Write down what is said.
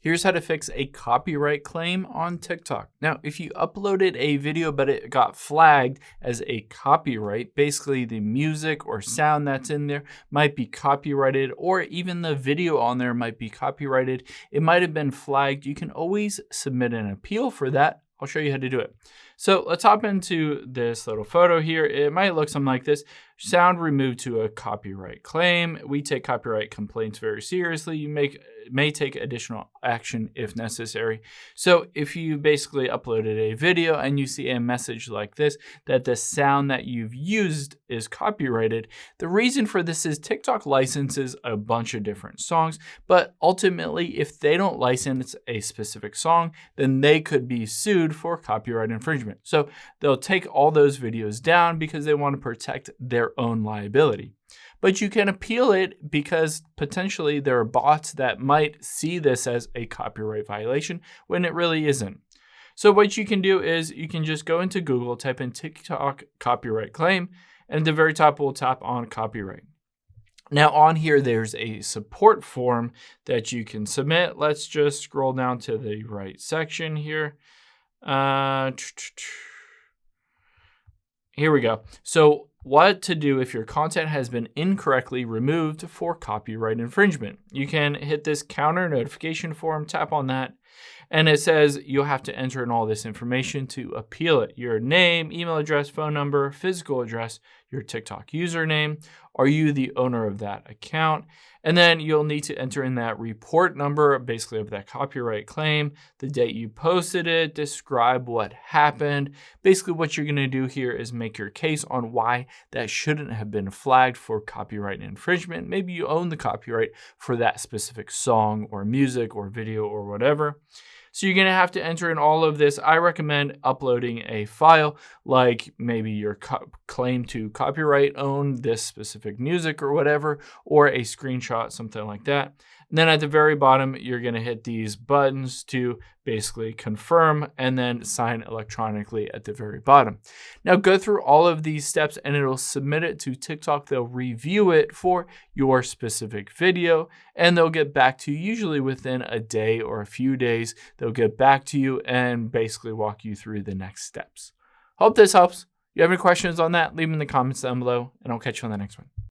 Here's how to fix a copyright claim on TikTok. Now, if you uploaded a video but it got flagged as a copyright, basically the music or sound that's in there might be copyrighted, or even the video on there might be copyrighted. It might have been flagged. You can always submit an appeal for that. I'll show you how to do it. So let's hop into this little photo here. It might look something like this. Sound removed to a copyright claim. We take copyright complaints very seriously. You may take additional action if necessary. So if you basically uploaded a video and you see a message like this, that the sound that you've used is copyrighted, the reason for this is TikTok licenses a bunch of different songs, but ultimately if they don't license a specific song, then they could be sued for copyright infringement. So they'll take all those videos down because they want to protect their own liability. But you can appeal it because potentially there are bots that might see this as a copyright violation when it really isn't. So what you can do is you can just go into Google, type in TikTok copyright claim, and at the very top we'll tap on copyright. Now on here, there's a support form that you can submit. Let's just scroll down to the right section here. Here we go. So what to do if your content has been incorrectly removed for copyright infringement. You can hit this counter notification form, tap on that, and it says you'll have to enter in all this information to appeal it. Your name, email address, phone number, physical address, your TikTok username. Are you the owner of that account? And then you'll need to enter in that report number, basically of that copyright claim, the date you posted it, describe what happened. Basically what you're gonna do here is make your case on why that shouldn't have been flagged for copyright infringement. Maybe you own the copyright for that specific song or music or video or whatever. So you're going to have to enter in all of this. I recommend uploading a file like maybe your claim to copyright own this specific music or whatever, or a screenshot, something like that. And then at the very bottom, you're going to hit these buttons to basically confirm and then sign electronically at the very bottom. Now go through all of these steps and it'll submit it to TikTok. They'll review it for your specific video and they'll get back to you usually within a day or a few days. They'll get back to you and basically walk you through the next steps. Hope this helps. If you have any questions on that, leave them in the comments down below and I'll catch you on the next one.